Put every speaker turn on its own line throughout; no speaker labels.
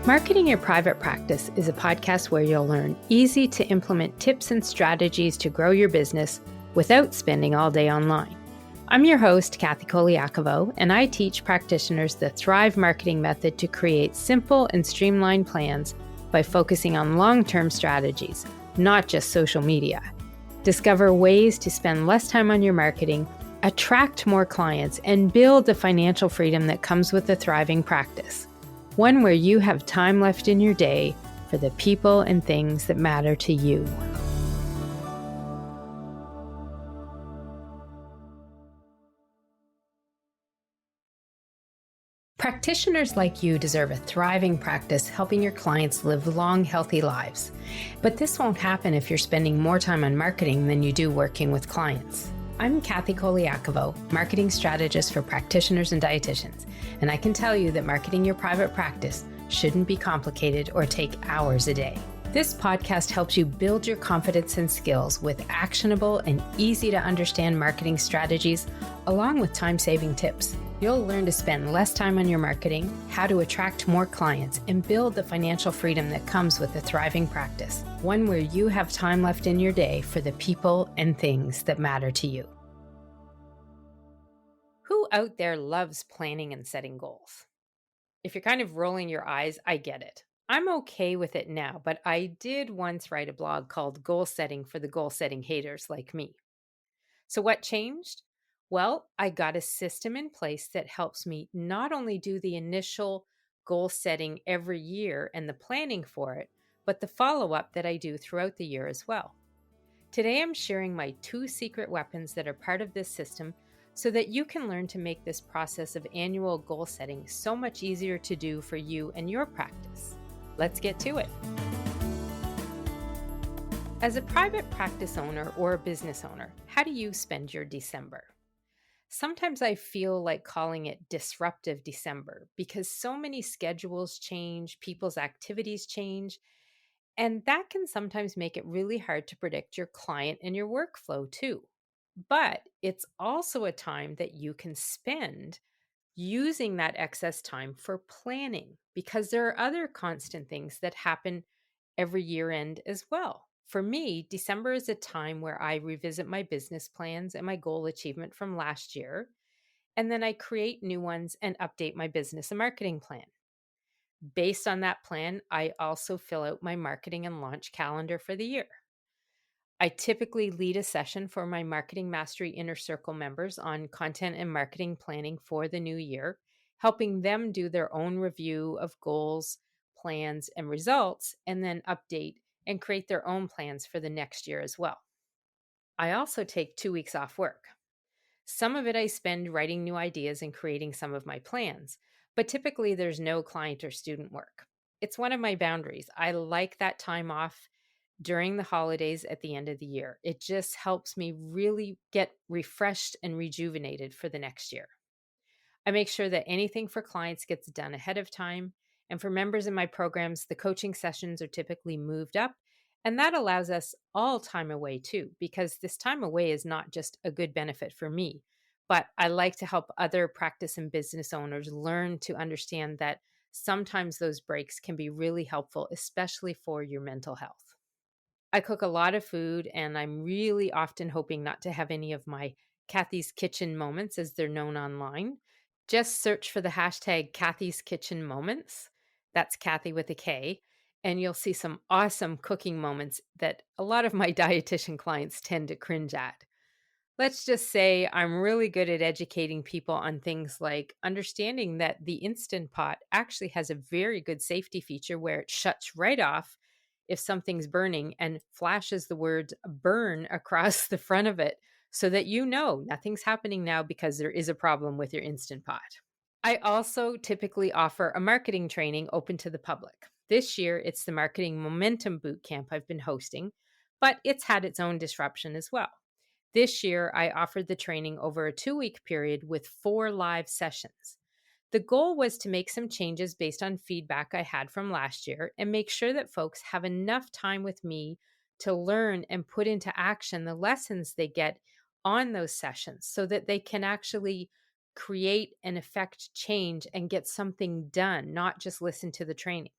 Marketing Your Private Practice is a podcast where you'll learn easy to implement tips and strategies to grow your business without spending all day online. I'm your host, Kathy Colaiacovo, and I teach practitioners the Thrive marketing method to create simple and streamlined plans by focusing on long-term strategies, not just social media. Discover ways to spend less time on your marketing, attract more clients, and build the financial freedom that comes with a thriving practice. One where you have time left in your day for the people and things that matter to you. Practitioners like you deserve a thriving practice helping your clients live long, healthy lives. But this won't happen if you're spending more time on marketing than you do working with clients. I'm Kathy Colaiacovo, marketing strategist for practitioners and dietitians, and I can tell you that marketing your private practice shouldn't be complicated or take hours a day. This podcast helps you build your confidence and skills with actionable and easy to understand marketing strategies, along with time-saving tips. You'll learn to spend less time on your marketing, how to attract more clients, and build the financial freedom that comes with a thriving practice. One where you have time left in your day for the people and things that matter to you. Who out there loves planning and setting goals? If you're kind of rolling your eyes, I get it. I'm okay with it now, but I did once write a blog called Goal Setting for the Goal Setting Haters like me. So what changed? Well, I got a system in place that helps me not only do the initial goal setting every year and the planning for it, but the follow-up that I do throughout the year as well. Today, I'm sharing my 2 secret weapons that are part of this system so that you can learn to make this process of annual goal setting so much easier to do for you and your practice. Let's get to it. As a private practice owner or a business owner, how do you spend your December? Sometimes I feel like calling it disruptive December because so many schedules change, people's activities change, and that can sometimes make it really hard to predict your client and your workflow too. But it's also a time that you can spend using that excess time for planning because there are other constant things that happen every year end as well. For me, December is a time where I revisit my business plans and my goal achievement from last year, and then I create new ones and update my business and marketing plan. Based on that plan, I also fill out my marketing and launch calendar for the year. I typically lead a session for my Marketing Mastery Inner Circle members on content and marketing planning for the new year, helping them do their own review of goals, plans, and results, and then update and create their own plans for the next year as well. I also take 2 weeks off work. Some of it I spend writing new ideas and creating some of my plans, but typically there's no client or student work. It's one of my boundaries. I like that time off during the holidays at the end of the year. It just helps me really get refreshed and rejuvenated for the next year. I make sure that anything for clients gets done ahead of time. And for members in my programs, the coaching sessions are typically moved up. And that allows us all time away too, because this time away is not just a good benefit for me, but I like to help other practice and business owners learn to understand that sometimes those breaks can be really helpful, especially for your mental health. I cook a lot of food, and I'm really often hoping not to have any of my Kathy's Kitchen moments, as they're known online. Just search for the hashtag Kathy's Kitchen Moments. That's Kathy with a K. And you'll see some awesome cooking moments that a lot of my dietitian clients tend to cringe at. Let's just say I'm really good at educating people on things like understanding that the Instant Pot actually has a very good safety feature where it shuts right off if something's burning and flashes the words burn across the front of it so that you know nothing's happening now because there is a problem with your Instant Pot. I also typically offer a marketing training open to the public. This year, it's the Marketing Momentum Bootcamp I've been hosting, but it's had its own disruption as well. This year, I offered the training over a 2-week period with 4 live sessions. The goal was to make some changes based on feedback I had from last year and make sure that folks have enough time with me to learn and put into action the lessons they get on those sessions so that they can actually create and affect change and get something done, not just listen to the training.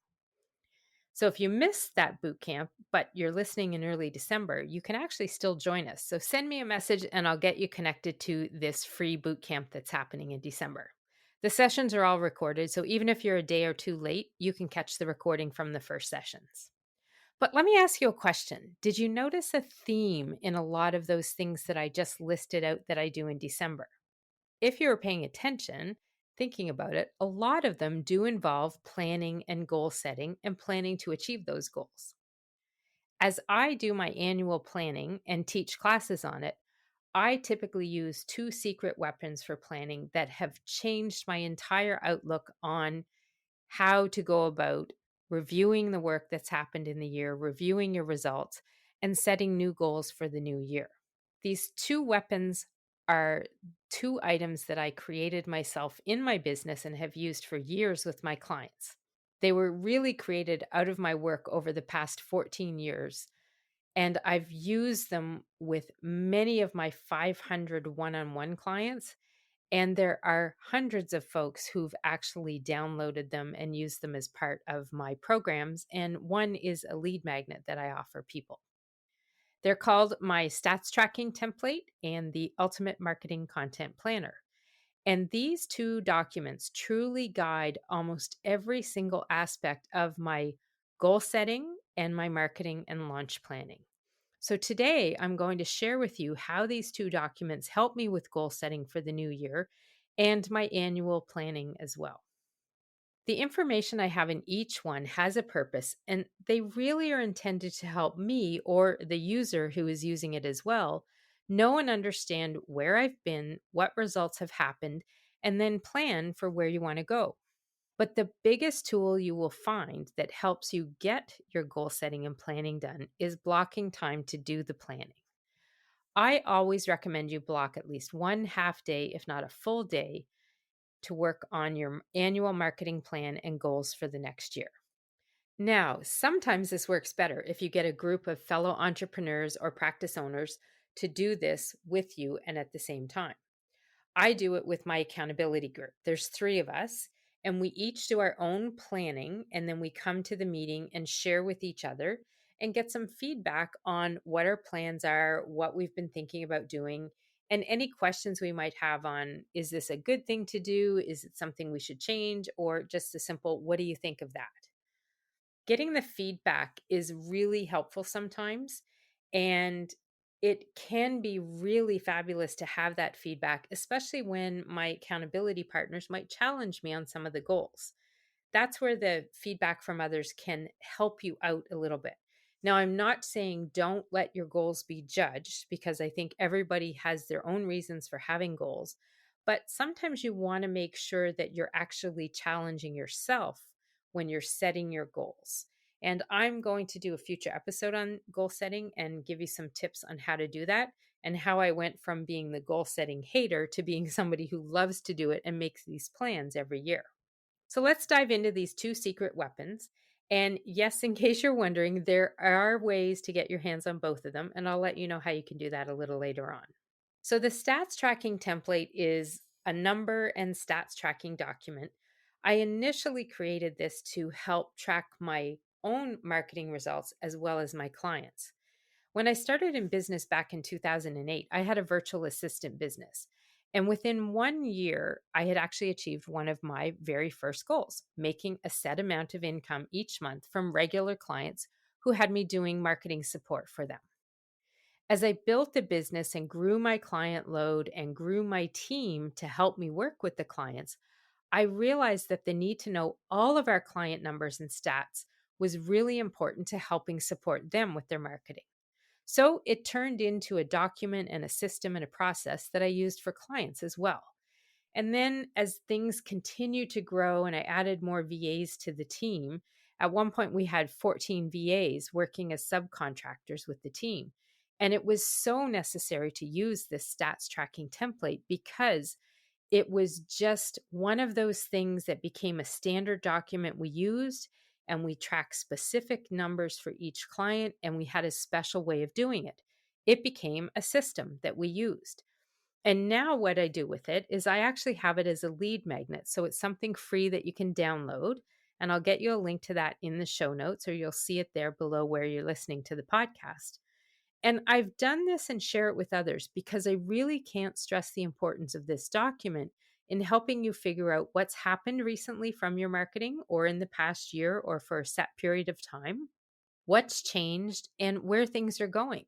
So if you missed that boot camp, but you're listening in early December, you can actually still join us. So send me a message and I'll get you connected to this free boot camp that's happening in December. The sessions are all recorded, so even if you're a day or two late, you can catch the recording from the first sessions. But let me ask you a question. Did you notice a theme in a lot of those things that I just listed out that I do in December? If you were paying attention, thinking about it, a lot of them do involve planning and goal setting and planning to achieve those goals. As I do my annual planning and teach classes on it, I typically use two secret weapons for planning that have changed my entire outlook on how to go about reviewing the work that's happened in the year, reviewing your results, and setting new goals for the new year. These two weapons are two items that I created myself in my business and have used for years with my clients. They were really created out of my work over the past 14 years, and I've used them with many of my 500 one on one clients. And there are hundreds of folks who've actually downloaded them and used them as part of my programs. And one is a lead magnet that I offer people. They're called my stats tracking template and the ultimate marketing content planner. And these two documents truly guide almost every single aspect of my goal setting and my marketing and launch planning. So today I'm going to share with you how these two documents help me with goal setting for the new year and my annual planning as well. The information I have in each one has a purpose, and they really are intended to help me or the user who is using it as well know and understand where I've been, what results have happened, and then plan for where you want to go. But the biggest tool you will find that helps you get your goal setting and planning done is blocking time to do the planning. I always recommend you block at least one half day, if not a full day, to work on your annual marketing plan and goals for the next year. Now, sometimes this works better if you get a group of fellow entrepreneurs or practice owners to do this with you and at the same time. I do it with my accountability group. There's three of us, and we each do our own planning, and then we come to the meeting and share with each other and get some feedback on what our plans are, what we've been thinking about doing, and any questions we might have on is this a good thing to do? Is it something we should change? Or just a simple, what do you think of that? Getting the feedback is really helpful sometimes. And it can be really fabulous to have that feedback, especially when my accountability partners might challenge me on some of the goals. That's where the feedback from others can help you out a little bit. Now, I'm not saying don't let your goals be judged because I think everybody has their own reasons for having goals. But sometimes you want to make sure that you're actually challenging yourself when you're setting your goals. And I'm going to do a future episode on goal setting and give you some tips on how to do that and how I went from being the goal setting hater to being somebody who loves to do it and makes these plans every year. So let's dive into these two secret weapons. And yes, in case you're wondering, there are ways to get your hands on both of them, and I'll let you know how you can do that a little later on. So the stats tracking template is a number and stats tracking document. I initially created this to help track my own marketing results as well as my clients. When I started in business back in 2008, I had a virtual assistant business. And within 1 year, I had actually achieved one of my very first goals, making a set amount of income each month from regular clients who had me doing marketing support for them. As I built the business and grew my client load and grew my team to help me work with the clients, I realized that the need to know all of our client numbers and stats was really important to helping support them with their marketing. So it turned into a document and a system and a process that I used for clients as well. And then as things continued to grow and I added more VAs to the team, at one point we had 14 VAs working as subcontractors with the team. And it was so necessary to use this stats tracking template because it was just one of those things that became a standard document we used, and we tracked specific numbers for each client, and we had a special way of doing it. It became a system that we used. And now what I do with it is I actually have it as a lead magnet. So it's something free that you can download. And I'll get you a link to that in the show notes, or you'll see it there below where you're listening to the podcast. And I've done this and share it with others because I really can't stress the importance of this document in helping you figure out what's happened recently from your marketing or in the past year or for a set period of time, what's changed, and where things are going.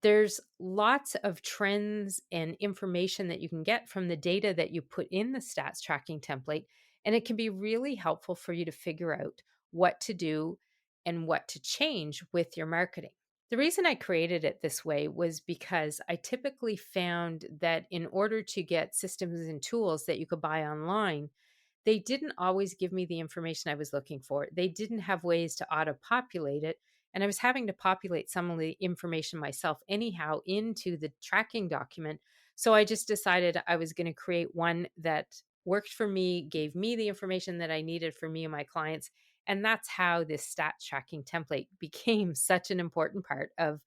There's lots of trends and information that you can get from the data that you put in the stats tracking template, and it can be really helpful for you to figure out what to do and what to change with your marketing. The reason I created it this way was because I typically found that in order to get systems and tools that you could buy online, they didn't always give me the information I was looking for. They didn't have ways to auto populate it. And I was having to populate some of the information myself, anyhow, into the tracking document. So I just decided I was going to create one that worked for me, gave me the information that I needed for me and my clients. And that's how this stats tracking template became such an important part of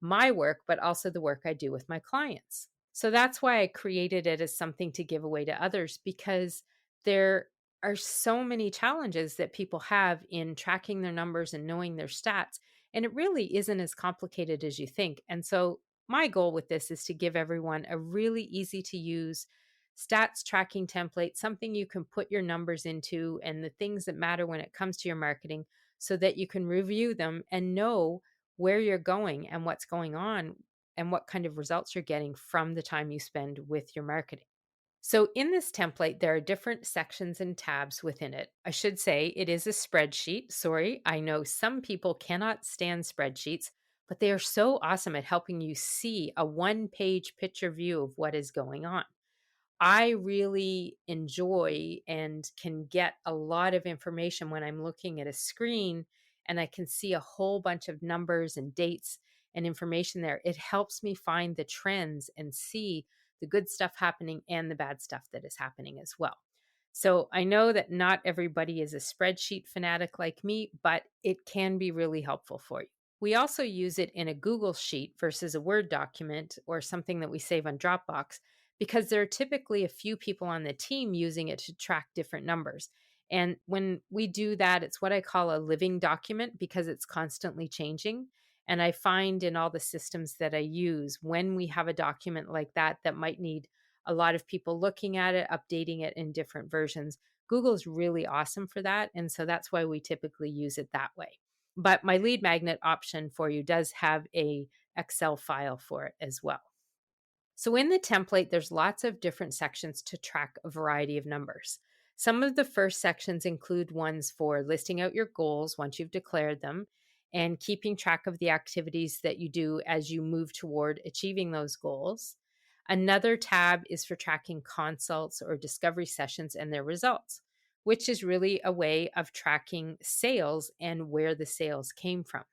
my work, but also the work I do with my clients. So that's why I created it as something to give away to others, because there are so many challenges that people have in tracking their numbers and knowing their stats. And it really isn't as complicated as you think. And so my goal with this is to give everyone a really easy to use stats tracking template, something you can put your numbers into and the things that matter when it comes to your marketing, so that you can review them and know where you're going and what's going on and what kind of results you're getting from the time you spend with your marketing. So, in this template, there are different sections and tabs within it. I should say it is a spreadsheet. Sorry, I know some people cannot stand spreadsheets, but they are so awesome at helping you see a one-page picture view of what is going on. I really enjoy and can get a lot of information when I'm looking at a screen and I can see a whole bunch of numbers and dates and information there. It helps me find the trends and see the good stuff happening and the bad stuff that is happening as well. So I know that not everybody is a spreadsheet fanatic like me, but it can be really helpful for you. We also use it in a Google Sheet versus a Word document or something that we save on Dropbox, because there are typically a few people on the team using it to track different numbers. And when we do that, it's what I call a living document because it's constantly changing. And I find in all the systems that I use, when we have a document like that that might need a lot of people looking at it, updating it in different versions, Google's really awesome for that. And so that's why we typically use it that way. But my lead magnet option for you does have a Excel file for it as well. So in the template, there's lots of different sections to track a variety of numbers. Some of the first sections include ones for listing out your goals once you've declared them and keeping track of the activities that you do as you move toward achieving those goals. Another tab is for tracking consults or discovery sessions and their results, which is really a way of tracking sales and where the sales came from.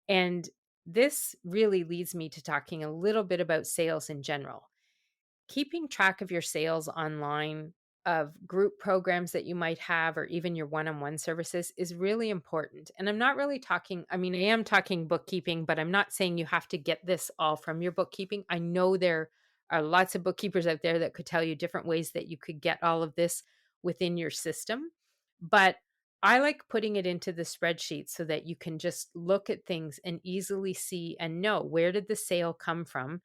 And this really leads me to talking a little bit about sales in general. Keeping track of your sales online, of group programs that you might have, or even your one on one services is really important. And I'm not really talking, I mean, I am talking bookkeeping, but I'm not saying you have to get this all from your bookkeeping. I know there are lots of bookkeepers out there that could tell you different ways that you could get all of this within your system. But I like putting it into the spreadsheet so that you can just look at things and easily see and know where did the sale come from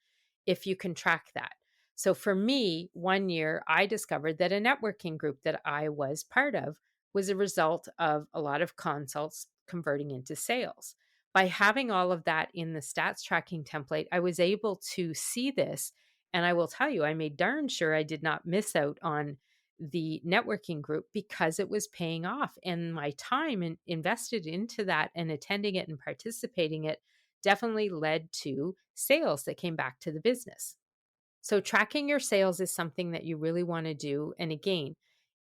if you can track that. So for me, one year I discovered that a networking group that I was part of was a result of a lot of consults converting into sales. By having all of that in the stats tracking template, I was able to see this. And I will tell you, I made darn sure I did not miss out on the networking group because it was paying off. And my time invested into that and attending it and participating it definitely led to sales that came back to the business. So tracking your sales is something that you really want to do. And again,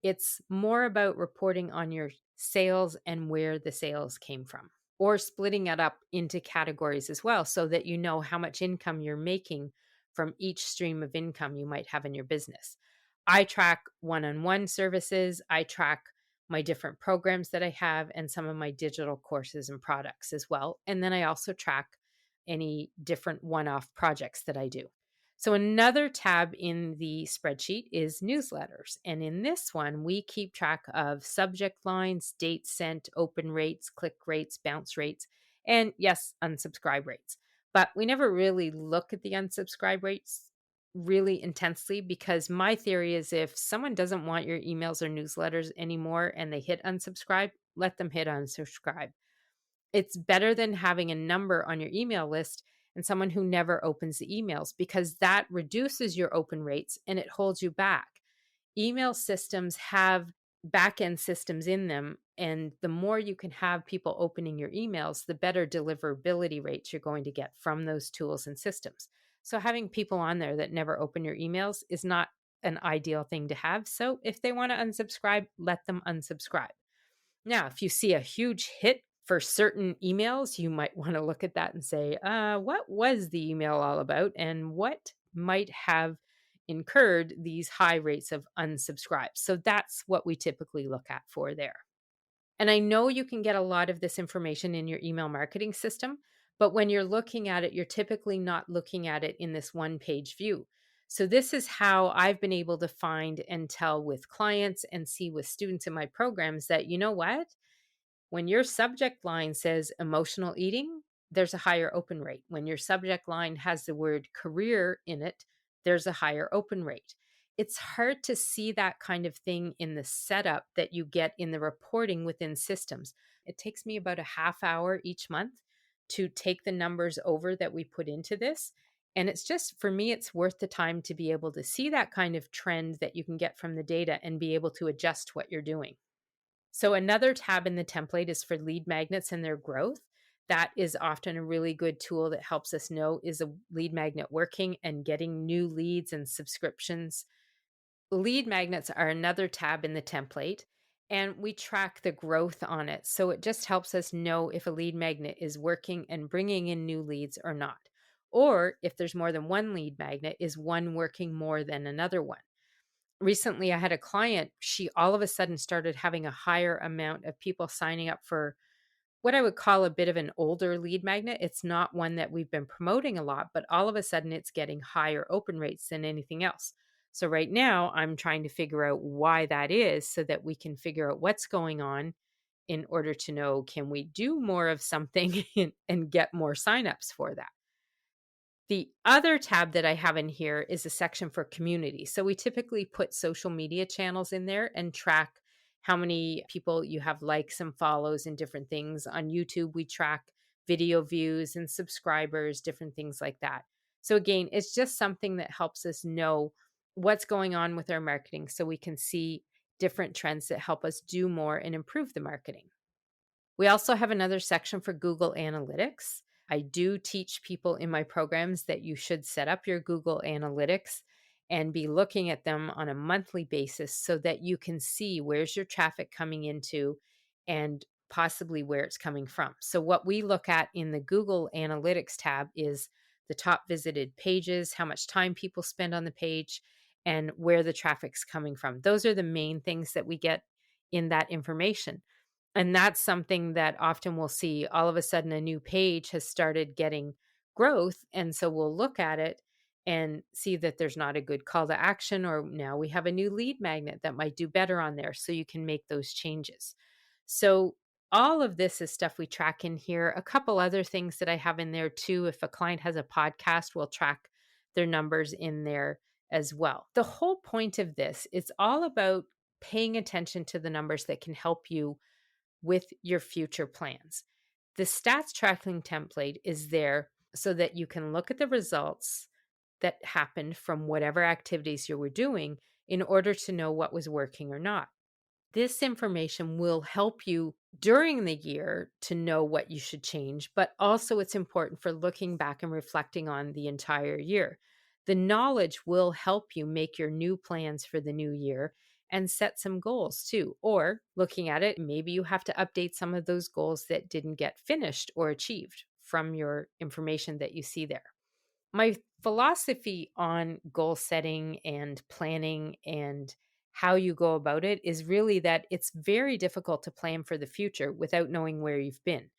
it's more about reporting on your sales and where the sales came from, or splitting it up into categories as well so that you know how much income you're making from each stream of income you might have in your business. I track one-on-one services. I track my different programs that I have and some of my digital courses and products as well. And then I also track any different one-off projects that I do. So, another tab in the spreadsheet is newsletters. And in this one, we keep track of subject lines, dates sent, open rates, click rates, bounce rates, and yes, unsubscribe rates. But we never really look at the unsubscribe rates really intensely because my theory is if someone doesn't want your emails or newsletters anymore and they hit unsubscribe, let them hit unsubscribe. It's better than having a number on your email list and someone who never opens the emails because that reduces your open rates and it holds you back. Email systems have back end systems in them. And the more you can have people opening your emails, the better deliverability rates you're going to get from those tools and systems. So, having people on there that never open your emails is not an ideal thing to have. So, if they want to unsubscribe, let them unsubscribe. Now, if you see a huge hit for certain emails, you might want to look at that and say, what was the email all about? And what might have incurred these high rates of unsubscribes? So that's what we typically look at for there. And I know you can get a lot of this information in your email marketing system, but when you're looking at it, you're typically not looking at it in this one page view. So, this is how I've been able to find and tell with clients and see with students in my programs that, you know what? When your subject line says emotional eating, there's a higher open rate. When your subject line has the word career in it, there's a higher open rate. It's hard to see that kind of thing in the setup that you get in the reporting within systems. It takes me about a half hour each month to take the numbers over that we put into this. And it's just, for me, it's worth the time to be able to see that kind of trend that you can get from the data and be able to adjust what you're doing. So another tab in the template is for lead magnets and their growth. That is often a really good tool that helps us know, is a lead magnet working and getting new leads and subscriptions. Lead magnets are another tab in the template, and we track the growth on it. So it just helps us know if a lead magnet is working and bringing in new leads or not. Or if there's more than one lead magnet, is one working more than another one? Recently I had a client, she all of a sudden started having a higher amount of people signing up for what I would call a bit of an older lead magnet. It's not one that we've been promoting a lot, but all of a sudden it's getting higher open rates than anything else. So right now I'm trying to figure out why that is so that we can figure out what's going on in order to know, can we do more of something and get more signups for that? The other tab that I have in here is a section for community. So we typically put social media channels in there and track how many people you have likes and follows and different things. On YouTube, we track video views and subscribers, different things like that. So again, it's just something that helps us know what's going on with our marketing so we can see different trends that help us do more and improve the marketing. We also have another section for Google Analytics. I do teach people in my programs that you should set up your Google Analytics and be looking at them on a monthly basis so that you can see where's your traffic coming into and possibly where it's coming from. So, what we look at in the Google Analytics tab is the top visited pages, how much time people spend on the page, and where the traffic's coming from. Those are the main things that we get in that information. And that's something that often we'll see all of a sudden a new page has started getting growth. And so we'll look at it and see that there's not a good call to action, or now we have a new lead magnet that might do better on there. So you can make those changes. So all of this is stuff we track in here. A couple other things that I have in there too. If a client has a podcast, we'll track their numbers in there as well. The whole point of this, it's all about paying attention to the numbers that can help you with your future plans. The stats tracking template is there so that you can look at the results that happened from whatever activities you were doing in order to know what was working or not. This information will help you during the year to know what you should change, but also it's important for looking back and reflecting on the entire year. The knowledge will help you make your new plans for the new year and set some goals too. Or looking at it, maybe you have to update some of those goals that didn't get finished or achieved from your information that you see there. My philosophy on goal setting and planning and how you go about it is really that it's very difficult to plan for the future without knowing where you've been.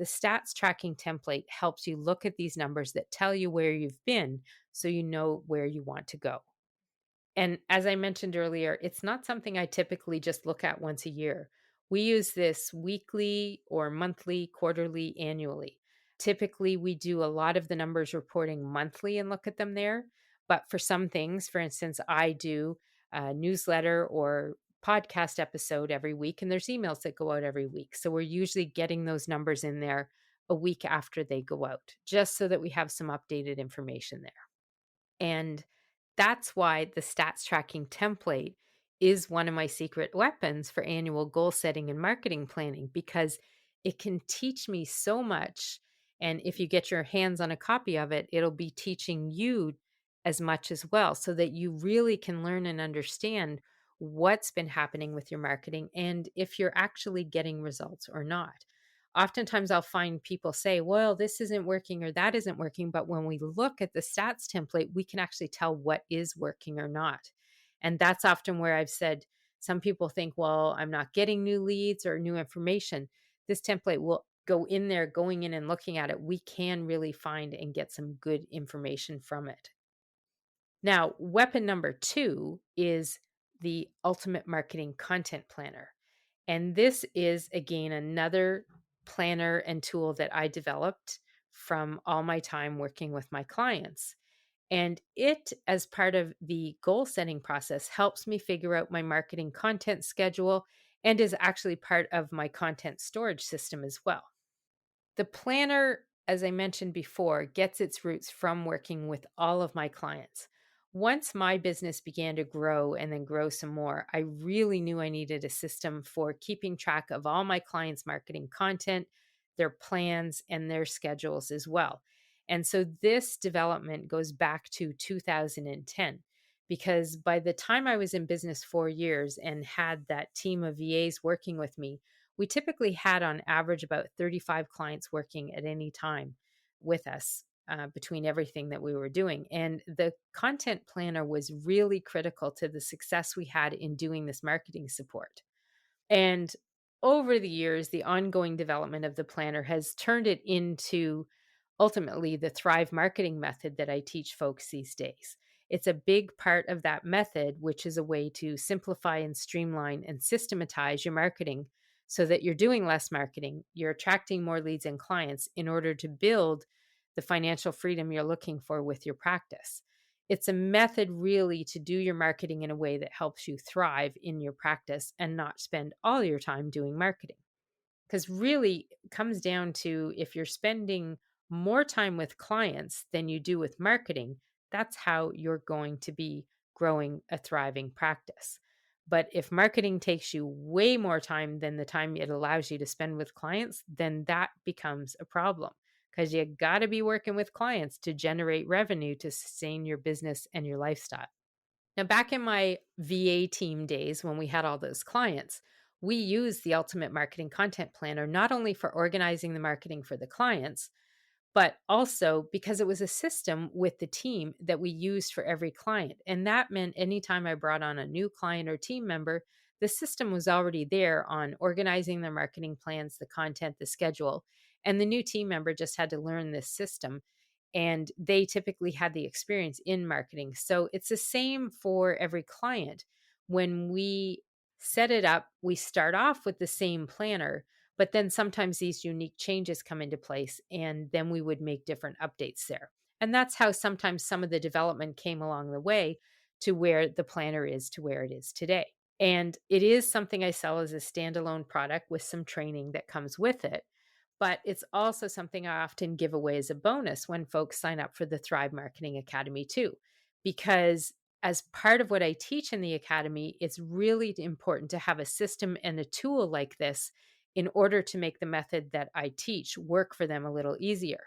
The stats tracking template helps you look at these numbers that tell you where you've been so you know where you want to go. And as I mentioned earlier, it's not something I typically just look at once a year. We use this weekly or monthly, quarterly, annually. Typically, we do a lot of the numbers reporting monthly and look at them there. But for some things, for instance, I do a newsletter or podcast episode every week, and there's emails that go out every week. So we're usually getting those numbers in there a week after they go out, just so that we have some updated information there. And that's why the stats tracking template is one of my secret weapons for annual goal setting and marketing planning because it can teach me so much. And if you get your hands on a copy of it, it'll be teaching you as much as well so that you really can learn and understand what's been happening with your marketing and if you're actually getting results or not. Oftentimes I'll find people say, well, this isn't working or that isn't working. But when we look at the stats template, we can actually tell what is working or not. And that's often where I've said, some people think, well, I'm not getting new leads or new information. This template will go in there, going in and looking at it. We can really find and get some good information from it. Now, weapon number 2 is the Ultimate Marketing Content Planner. And this is, again, another planner and tool that I developed from all my time working with my clients. And it, as part of the goal setting process, helps me figure out my marketing content schedule and is actually part of my content storage system as well. The planner, as I mentioned before, gets its roots from working with all of my clients. Once my business began to grow and then grow some more, I really knew I needed a system for keeping track of all my clients' marketing content, their plans, and their schedules as well. And so this development goes back to 2010 because by the time I was in business 4 years and had that team of VAs working with me, we typically had on average about 35 clients working at any time with us between everything that we were doing. And the content planner was really critical to the success we had in doing this marketing support. And over the years, the ongoing development of the planner has turned it into ultimately the Thrive marketing method that I teach folks these days. It's a big part of that method, which is a way to simplify and streamline and systematize your marketing so that you're doing less marketing, you're attracting more leads and clients in order to build the financial freedom you're looking for with your practice. It's a method really to do your marketing in a way that helps you thrive in your practice and not spend all your time doing marketing. Because really it comes down to if you're spending more time with clients than you do with marketing, that's how you're going to be growing a thriving practice. But if marketing takes you way more time than the time it allows you to spend with clients, then that becomes a problem because you got to be working with clients to generate revenue to sustain your business and your lifestyle. Now, back in my VA team days when we had all those clients, we used the Ultimate Marketing Content Planner not only for organizing the marketing for the clients, but also because it was a system with the team that we used for every client. And that meant anytime I brought on a new client or team member, the system was already there on organizing their marketing plans, the content, the schedule. And the new team member just had to learn this system. And they typically had the experience in marketing. So it's the same for every client. When we set it up, we start off with the same planner, but then sometimes these unique changes come into place, and then we would make different updates there. And that's how sometimes some of the development came along the way to where the planner is to where it is today. And it is something I sell as a standalone product with some training that comes with it. But it's also something I often give away as a bonus when folks sign up for the Thrive Marketing Academy too. Because as part of what I teach in the academy, it's really important to have a system and a tool like this in order to make the method that I teach work for them a little easier.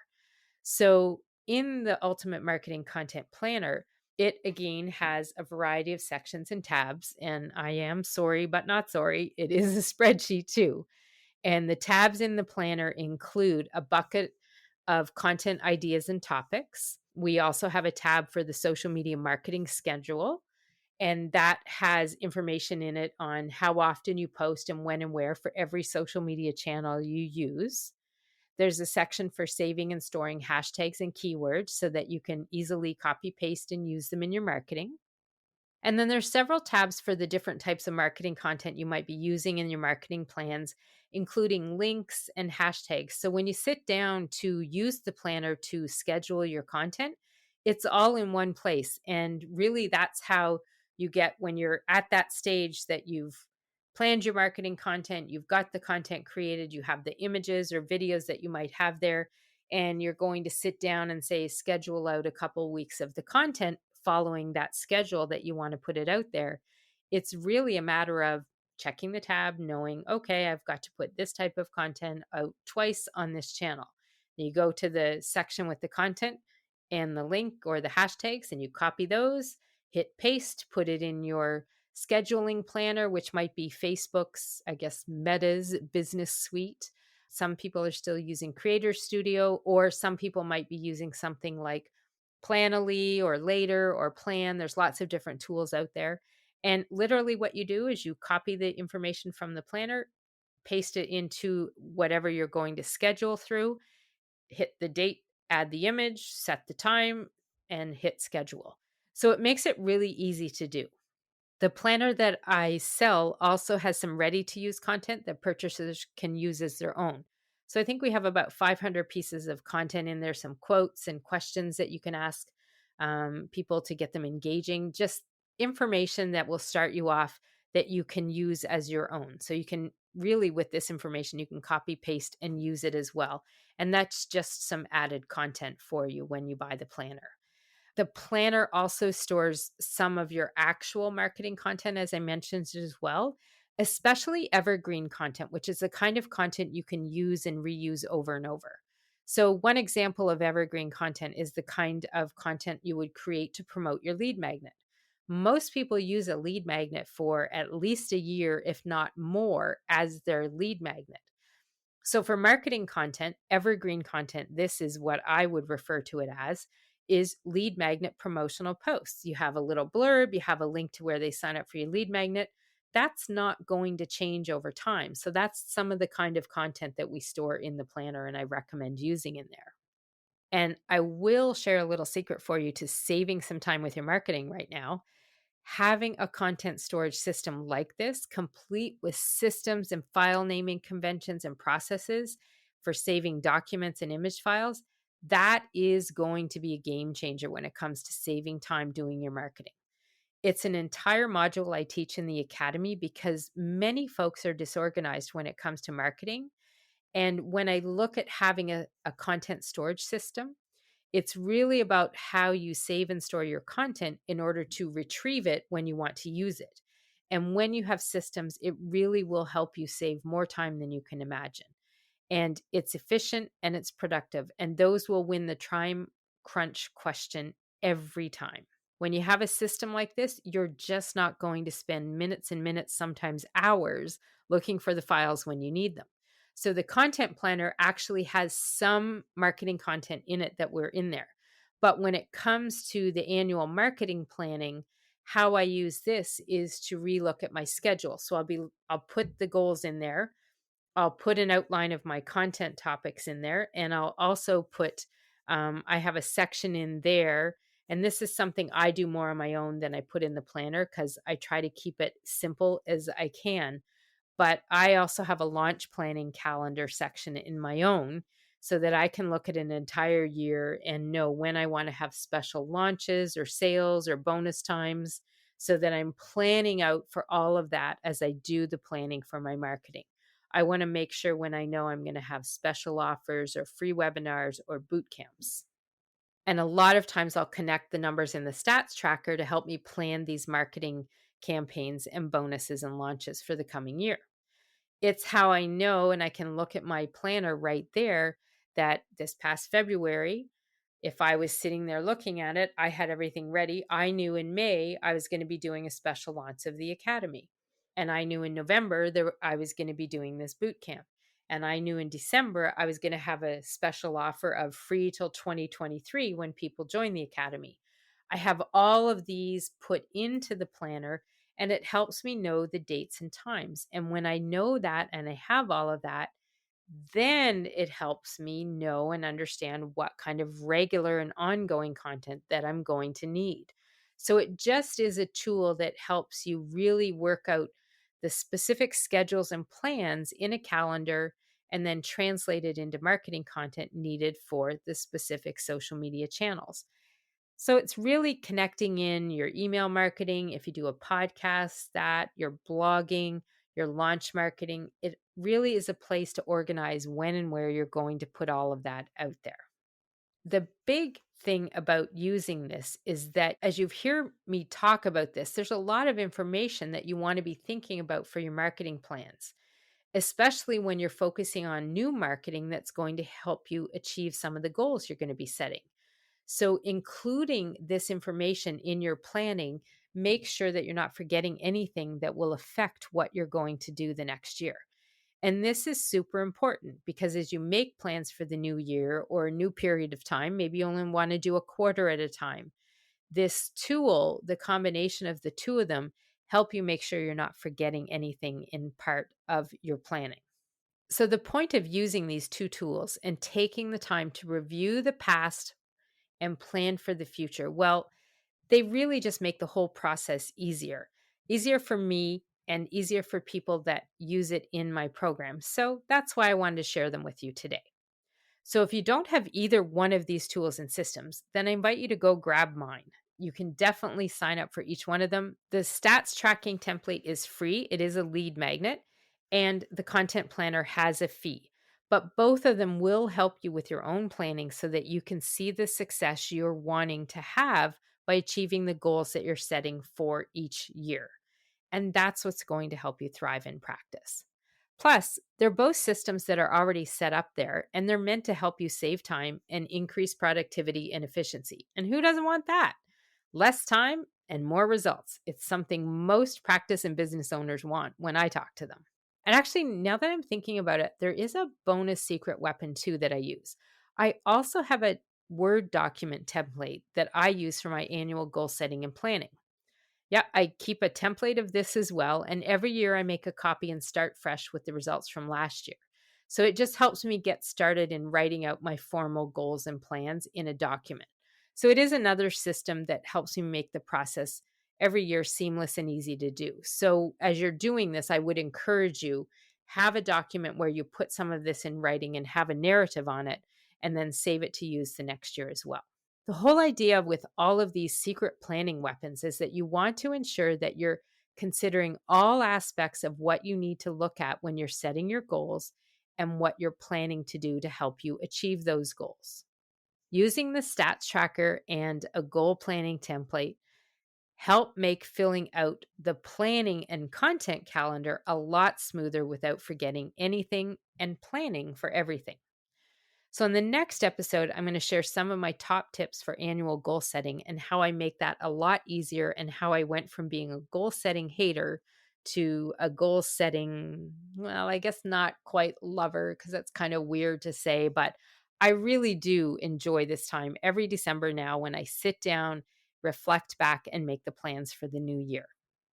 So in the Ultimate Marketing Content Planner, it again has a variety of sections and tabs. And I am sorry, but not sorry. It is a spreadsheet too. And the tabs in the planner include a bucket of content ideas and topics. We also have a tab for the social media marketing schedule, and that has information in it on how often you post and when and where for every social media channel you use. There's a section for saving and storing hashtags and keywords so that you can easily copy paste and use them in your marketing. And then there's several tabs for the different types of marketing content you might be using in your marketing plans, including links and hashtags. So when you sit down to use the planner to schedule your content, it's all in one place. And really, that's how you get when you're at that stage that you've planned your marketing content, you've got the content created, you have the images or videos that you might have there, and you're going to sit down and say, schedule out a couple weeks of the content following that schedule that you want to put it out there. It's really a matter of checking the tab, knowing, okay, I've got to put this type of content out twice on this channel. You go to the section with the content and the link or the hashtags, and you copy those, hit paste, put it in your scheduling planner, which might be Facebook's, I guess, Meta's business suite. Some people are still using Creator Studio, or some people might be using something like Planoly or Later or Plan. There's lots of different tools out there. And literally, what you do is you copy the information from the planner, paste it into whatever you're going to schedule through, hit the date, add the image, set the time, and hit schedule. So it makes it really easy to do. The planner that I sell also has some ready to use content that purchasers can use as their own. So I think we have about 500 pieces of content in there, some quotes and questions that you can ask people to get them engaging, just information that will start you off that you can use as your own. So you can really, with this information, you can copy, paste, and use it as well. And that's just some added content for you when you buy the planner. The planner also stores some of your actual marketing content, as I mentioned as well, especially evergreen content, which is the kind of content you can use and reuse over and over. So, one example of evergreen content is the kind of content you would create to promote your lead magnet. Most people use a lead magnet for at least a year, if not more, as their lead magnet. So for marketing content, evergreen content, this is what I would refer to it as, is lead magnet promotional posts. You have a little blurb, you have a link to where they sign up for your lead magnet. That's not going to change over time. So that's some of the kind of content that we store in the planner and I recommend using in there. And I will share a little secret for you to saving some time with your marketing right now. Having a content storage system like this, complete with systems and file naming conventions and processes for saving documents and image files, that is going to be a game changer when it comes to saving time doing your marketing. It's an entire module I teach in the academy because many folks are disorganized when it comes to marketing. And when I look at having a content storage system, it's really about how you save and store your content in order to retrieve it when you want to use it. And when you have systems, it really will help you save more time than you can imagine. And it's efficient and it's productive. And those will win the time crunch question every time. When you have a system like this, you're just not going to spend minutes and minutes, sometimes hours, looking for the files when you need them. So the content planner actually has some marketing content in it that we're in there. But when it comes to the annual marketing planning, how I use this is to relook at my schedule. So I'll put the goals in there. I'll put an outline of my content topics in there, and I'll also put, I have a section in there, and this is something I do more on my own than I put in the planner because I try to keep it simple as I can. But I also have a launch planning calendar section in my own so that I can look at an entire year and know when I want to have special launches or sales or bonus times so that I'm planning out for all of that as I do the planning for my marketing. I want to make sure when I know I'm going to have special offers or free webinars or boot camps. And a lot of times I'll connect the numbers in the stats tracker to help me plan these marketing campaigns and bonuses and launches for the coming year. It's how I know, and I can look at my planner right there, that this past February, if I was sitting there looking at it, I had everything ready. I knew in May I was going to be doing a special launch of the Academy. And I knew in November I was going to be doing this boot camp. And I knew in December I was going to have a special offer of free till 2023 when people join the Academy. I have all of these put into the planner and it helps me know the dates and times. And when I know that and I have all of that, Then it helps me know and understand what kind of regular and ongoing content that I'm going to need. So it just is a tool that helps you really work out the specific schedules and plans in a calendar and then translate it into marketing content needed for the specific social media channels. So it's really connecting in your email marketing, if you do a podcast, that your blogging, your launch marketing, it really is a place to organize when and where you're going to put all of that out there. The big thing about using this is that as you hear me talk about this, there's a lot of information that you want to be thinking about for your marketing plans, especially when you're focusing on new marketing that's going to help you achieve some of the goals you're going to be setting. So, including this information in your planning, make sure that you're not forgetting anything that will affect what you're going to do the next year. And this is super important because as you make plans for the new year or a new period of time, maybe you only want to do a quarter at a time. This tool, the combination of the two of them, help you make sure you're not forgetting anything in part of your planning. So, the point of using these two tools and taking the time to review the past and plan for the future, well, they really just make the whole process easier. Easier for me and easier for people that use it in my program. So that's why I wanted to share them with you today. So if you don't have either one of these tools and systems, then I invite you to go grab mine. You can definitely sign up for each one of them. The stats tracking template is free, it is a lead magnet, and the content planner has a fee. But both of them will help you with your own planning so that you can see the success you're wanting to have by achieving the goals that you're setting for each year. And that's what's going to help you thrive in practice. Plus, they're both systems that are already set up there and they're meant to help you save time and increase productivity and efficiency. And who doesn't want that? Less time and more results. It's something most practice and business owners want when I talk to them. And actually, now that I'm thinking about it, there is a bonus secret weapon too that I use. I also have a Word document template that I use for my annual goal setting and planning. Yeah, I keep a template of this as well. And every year I make a copy and start fresh with the results from last year. So it just helps me get started in writing out my formal goals and plans in a document. So it is another system that helps me make the process every year seamless and easy to do. So as you're doing this, I would encourage you have a document where you put some of this in writing and have a narrative on it and then save it to use the next year as well. The whole idea with all of these secret planning weapons is that you want to ensure that you're considering all aspects of what you need to look at when you're setting your goals and what you're planning to do to help you achieve those goals. Using the stats tracker and a goal planning template help make filling out the planning and content calendar a lot smoother without forgetting anything and planning for everything. So, in the next episode, I'm going to share some of my top tips for annual goal setting and how I make that a lot easier and how I went from being a goal setting hater to a goal setting, well, I guess not quite lover because that's kind of weird to say, but I really do enjoy this time every December now when I sit down, reflect back, and make the plans for the new year.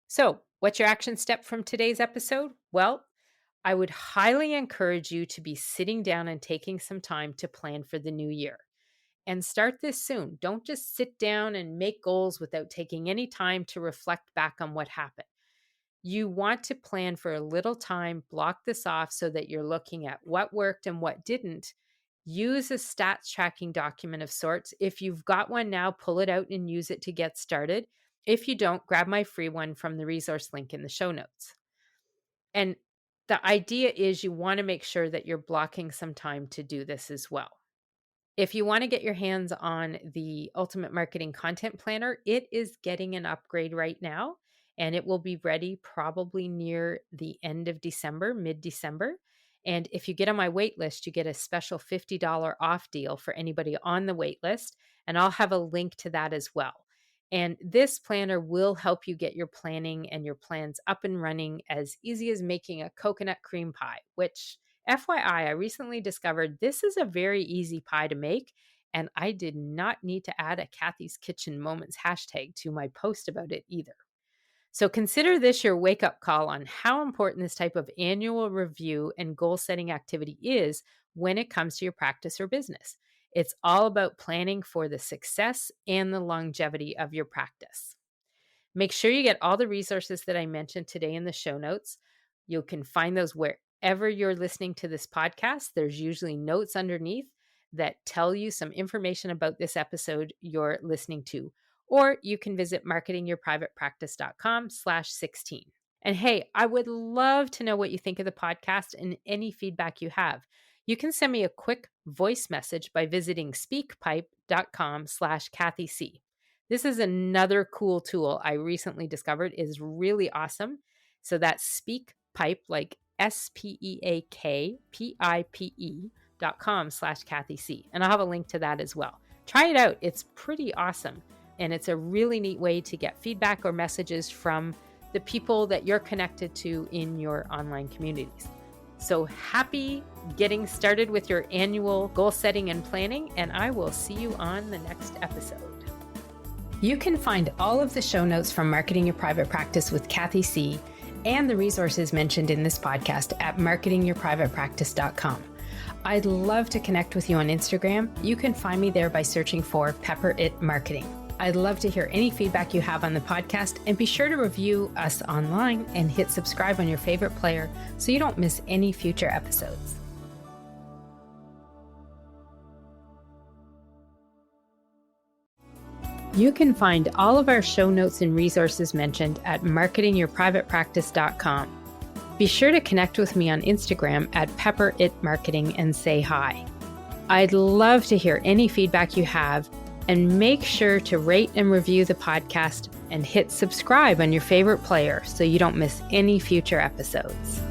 So, what's your action step from today's episode? Well, I would highly encourage you to be sitting down and taking some time to plan for the new year. And start this soon. Don't just sit down and make goals without taking any time to reflect back on what happened. You want to plan for a little time, block this off so that you're looking at what worked and what didn't. Use a stats tracking document of sorts. If you've got one now, pull it out and use it to get started. If you don't, grab my free one from the resource link in the show notes. And the idea is you want to make sure that you're blocking some time to do this as well. If you want to get your hands on the Ultimate Marketing Content Planner, it is getting an upgrade right now, and it will be ready probably near the end of December, mid-December. And if you get on my wait list, you get a special $50 off deal for anybody on the wait list, and I'll have a link to that as well. And this planner will help you get your planning and your plans up and running as easy as making a coconut cream pie, which FYI, I recently discovered this is a very easy pie to make, and I did not need to add a Kathy's Kitchen Moments hashtag to my post about it either. So consider this your wake-up call on how important this type of annual review and goal-setting activity is when it comes to your practice or business. It's all about planning for the success and the longevity of your practice. Make sure you get all the resources that I mentioned today in the show notes. You can find those wherever you're listening to this podcast. There's usually notes underneath that tell you some information about this episode you're listening to. Or you can visit marketingyourprivatepractice.com/16. And hey, I would love to know what you think of the podcast and any feedback you have. You can send me a quick voice message by visiting speakpipe.com/KathyC. This is another cool tool I recently discovered is really awesome. So that's SpeakPipe, like SpeakPipe.com/KathyC. And I'll have a link to that as well. Try it out. It's pretty awesome. And it's a really neat way to get feedback or messages from the people that you're connected to in your online communities. So happy getting started with your annual goal setting and planning, and I will see you on the next episode. You can find all of the show notes from Marketing Your Private Practice with Kathy C. and the resources mentioned in this podcast at marketingyourprivatepractice.com. I'd love to connect with you on Instagram. You can find me there by searching for Pepper It Marketing. I'd love to hear any feedback you have on the podcast, and be sure to review us online and hit subscribe on your favorite player so you don't miss any future episodes. You can find all of our show notes and resources mentioned at marketingyourprivatepractice.com. Be sure to connect with me on Instagram at Pepper It Marketing and say hi. I'd love to hear any feedback you have, and make sure to rate and review the podcast and hit subscribe on your favorite player so you don't miss any future episodes.